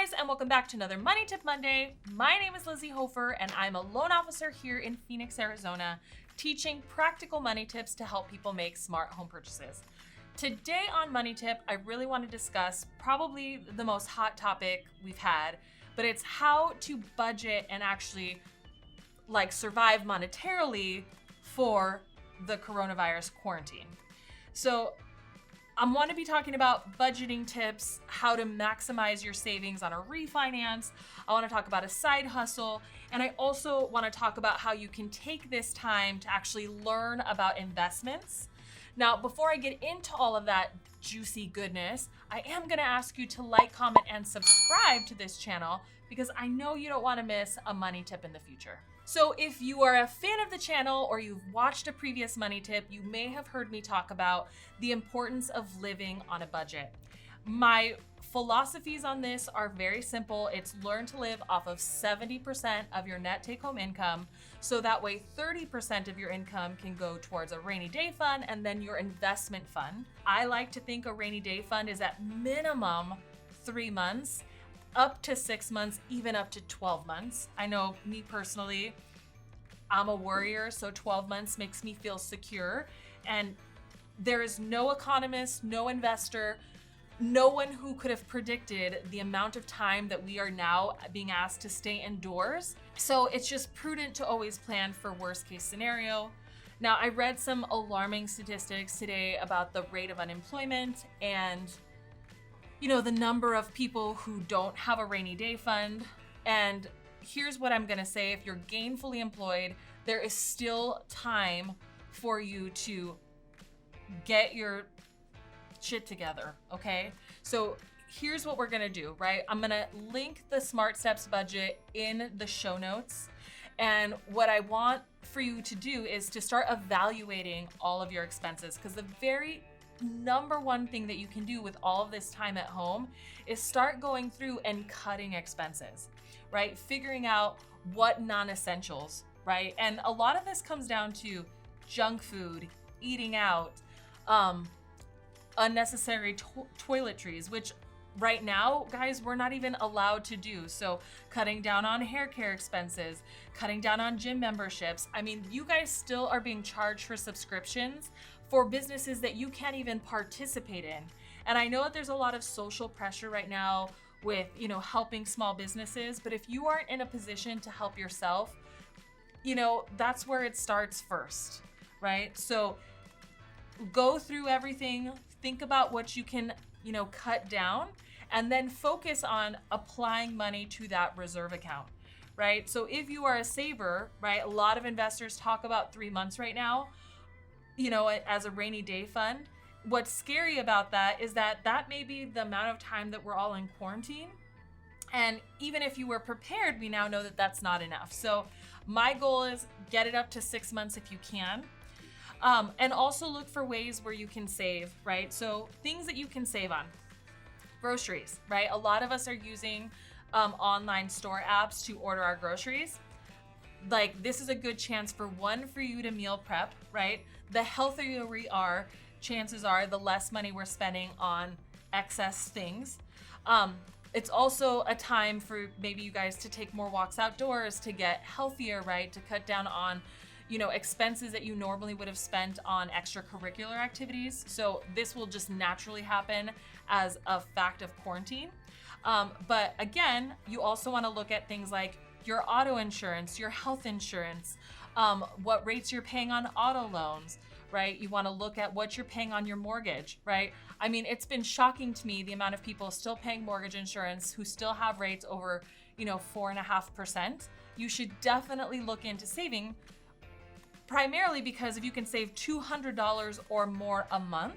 guys, and welcome back to another Money Tip Monday. My name is Lizy Hofer, and I'm a loan officer here in Phoenix, Arizona, teaching practical money tips to help people make smart home purchases. Today on Money Tip, I really want to discuss probably the most hot topic we've had, but it's how to budget and actually survive monetarily for the coronavirus quarantine. So I want to be talking about budgeting tips, how to maximize your savings on a refinance. I want to talk about a side hustle. And I also want to talk about how you can take this time to actually learn about investments. Now, before I get into all of that juicy goodness, I am going to ask you to like, comment, and subscribe to this channel because I know you don't want to miss a money tip in the future. So if you are a fan of the channel or you've watched a previous money tip, you may have heard me talk about the importance of living on a budget. My philosophies on this are very simple. It's learn to live off of 70% of your net take-home income, so that way 30% of your income can go towards a rainy day fund and then your investment fund. I like to think a rainy day fund is at minimum 3 months, up to 6 months, even up to 12 months. I know me personally, I'm a worrier, so 12 months makes me feel secure. And there is no economist, no investor, no one who could have predicted the amount of time that we are now being asked to stay indoors. So it's just prudent to always plan for worst case scenario. Now, I read some alarming statistics today about the rate of unemployment and the number of people who don't have a rainy day fund. And here's what I'm gonna say. If you're gainfully employed, there is still time for you to get your shit together, okay? So here's what we're gonna do, right? I'm gonna link the Smart Steps budget in the show notes. And what I want for you to do is to start evaluating all of your expenses, because the very number one thing that you can do with all of this time at home is start going through and cutting expenses, right? Figuring out what non-essentials, right? And a lot of this comes down to junk food, eating out, unnecessary toiletries, which right now, guys, we're not even allowed to do. So cutting down on hair care expenses, cutting down on gym memberships. I mean, you guys still are being charged for subscriptions for businesses that you can't even participate in. And I know that there's a lot of social pressure right now with, helping small businesses, but if you aren't in a position to help yourself, that's where it starts first, right? So go through everything, think about what you can, cut down, and then focus on applying money to that reserve account, right? So if you are a saver, right, a lot of investors talk about 3 months right now, as a rainy day fund. What's scary about that is that may be the amount of time that we're all in quarantine. And even if you were prepared, we now know that that's not enough. So my goal is get it up to 6 months if you can. And also look for ways where you can save, right? So things that you can save on. Groceries, right? A lot of us are using online store apps to order our groceries. This is a good chance for you to meal prep, right? The healthier we are, chances are the less money we're spending on excess things. It's also a time for maybe you guys to take more walks outdoors to get healthier, right? To cut down on, expenses that you normally would have spent on extracurricular activities. So this will just naturally happen as a fact of quarantine. But again, you also want to look at things like your auto insurance, your health insurance, what rates you're paying on auto loans, right? You want to look at what you're paying on your mortgage, right? I mean, it's been shocking to me the amount of people still paying mortgage insurance who still have rates over, 4.5%. You should definitely look into saving, primarily because if you can save $200 or more a month,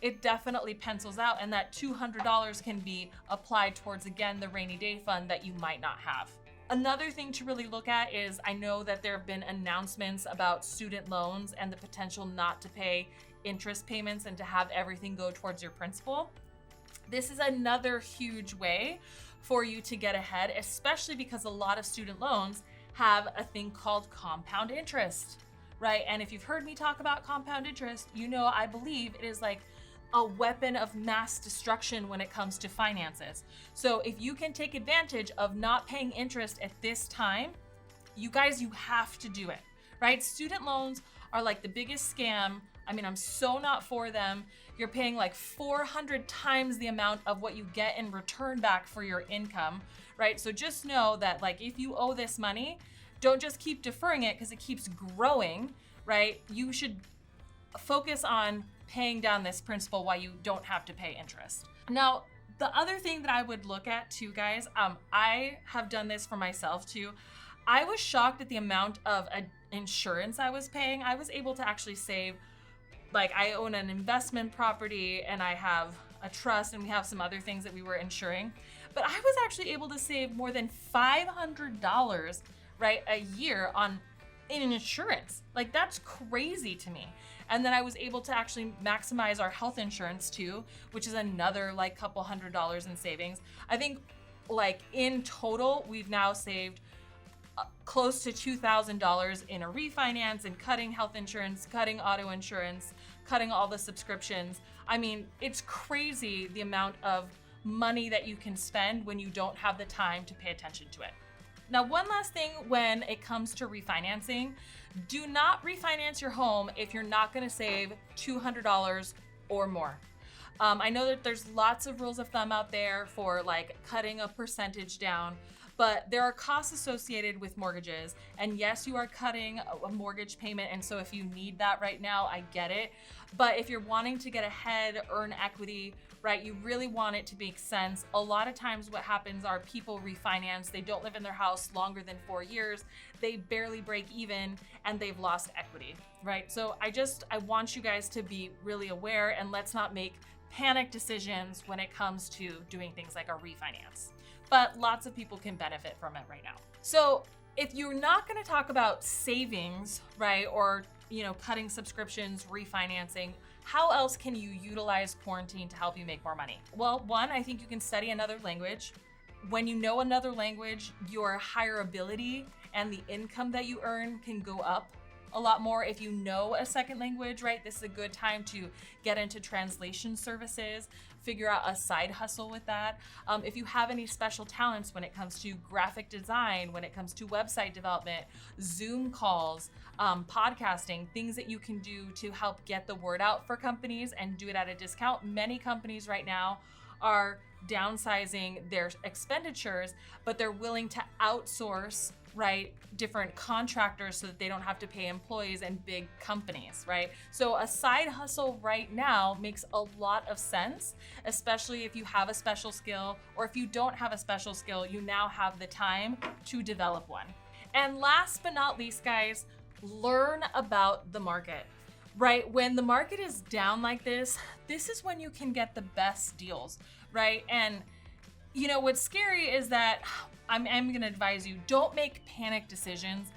it definitely pencils out, and that $200 can be applied towards, again, the rainy day fund that you might not have. Another thing to really look at is, I know that there have been announcements about student loans and the potential not to pay interest payments and to have everything go towards your principal. This is another huge way for you to get ahead, especially because a lot of student loans have a thing called compound interest, right? And if you've heard me talk about compound interest, I believe it is a weapon of mass destruction when it comes to finances. So if you can take advantage of not paying interest at this time, you guys, you have to do it, right? Student loans are like the biggest scam. I mean, I'm so not for them. You're paying like 400 times the amount of what you get in return back for your income, right? So just know that like if you owe this money, don't just keep deferring it because it keeps growing, right? You should focus on paying down this principal while you don't have to pay interest. Now, the other thing that I would look at too, guys, I have done this for myself too. I was shocked at the amount of insurance I was paying. I was able to actually save, like I own an investment property and I have a trust and we have some other things that we were insuring, but I was actually able to save more than $500, right, a year in insurance. Like that's crazy to me. And then I was able to actually maximize our health insurance too, which is another like couple $100 in savings. I think like in total, we've now saved close to $2,000 in a refinance and cutting health insurance, cutting auto insurance, cutting all the subscriptions. I mean, it's crazy the amount of money that you can spend when you don't have the time to pay attention to it. Now, one last thing when it comes to refinancing, do not refinance your home if you're not going to save $200 or more. I know that there's lots of rules of thumb out there for like cutting a percentage down, but there are costs associated with mortgages. And yes, you are cutting a mortgage payment. And so if you need that right now, I get it. But if you're wanting to get ahead, earn equity, right, you really want it to make sense. A lot of times what happens are people refinance, they don't live in their house longer than 4 years, they barely break even, and they've lost equity, right? So I want you guys to be really aware, and let's not make panic decisions when it comes to doing things like a refinance. But lots of people can benefit from it right now. So if you're not going to talk about savings, right, or cutting subscriptions, refinancing, how else can you utilize quarantine to help you make more money? Well, one, I think you can study another language. When you know another language, your hireability and the income that you earn can go up a lot more. If you know a second language, right, this is a good time to get into translation services, figure out a side hustle with that. If you have any special talents when it comes to graphic design, when it comes to website development, Zoom calls, podcasting, things that you can do to help get the word out for companies and do it at a discount. Many companies right now are downsizing their expenditures, but they're willing to outsource, right, different contractors so that they don't have to pay employees and big companies, right? So a side hustle right now makes a lot of sense, especially if you have a special skill, or if you don't have a special skill, you now have the time to develop one. And last but not least, guys, learn about the market, right? When the market is down like this is when you can get the best deals, right? And what's scary is that I'm going to advise you, don't make panic decisions.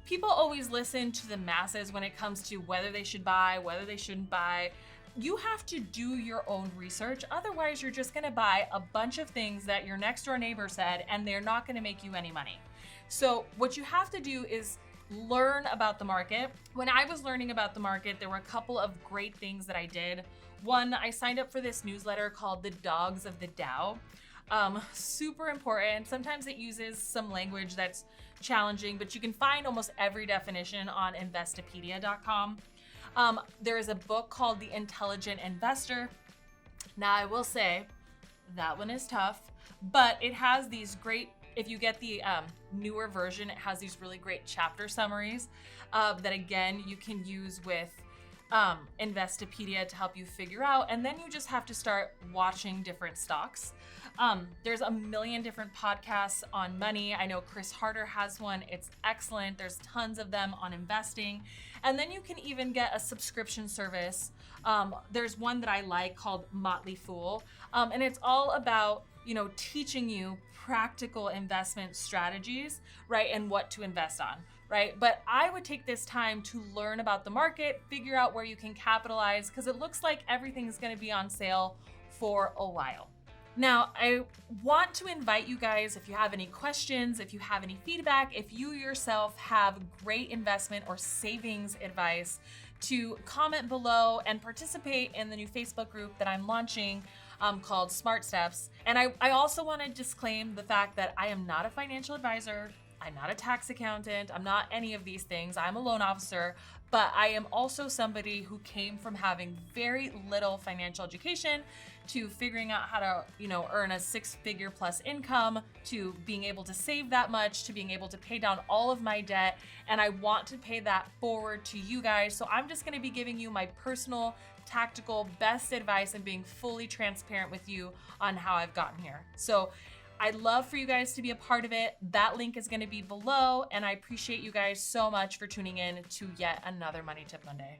People always listen to the masses when it comes to whether they should buy, whether they shouldn't buy. You have to do your own research. Otherwise, you're just going to buy a bunch of things that your next door neighbor said, and they're not going to make you any money. So what you have to do is learn about the market. When I was learning about the market, there were a couple of great things that I did. One, I signed up for this newsletter called The Dogs of the Dow. Super important. Sometimes it uses some language that's challenging, but you can find almost every definition on Investopedia.com. There is a book called The Intelligent Investor. Now, I will say that one is tough, but it has these great, if you get the newer version, it has these really great chapter summaries that, again, you can use with Investopedia to help you figure out. And then you just have to start watching different stocks. There's a million different podcasts on money. I know Chris Harder has one. It's excellent. There's tons of them on investing. And then you can even get a subscription service. There's one that I like called Motley Fool. And it's all about, teaching you practical investment strategies, right? And what to invest on, right? But I would take this time to learn about the market, figure out where you can capitalize, because it looks like everything's going to be on sale for a while. Now, I want to invite you guys, if you have any questions, if you have any feedback, if you yourself have great investment or savings advice, to comment below and participate in the new Facebook group that I'm launching called Smart Steps. And I also want to disclaim the fact that I am not a financial advisor. I'm not a tax accountant. I'm not any of these things. I'm a loan officer, but I am also somebody who came from having very little financial education to figuring out how to, earn a 6-figure plus income, to being able to save that much, to being able to pay down all of my debt. And I want to pay that forward to you guys. So I'm just going to be giving you my personal, tactical, best advice and being fully transparent with you on how I've gotten here. So I'd love for you guys to be a part of it. That link is going to be below, and I appreciate you guys so much for tuning in to yet another Money Tip Monday.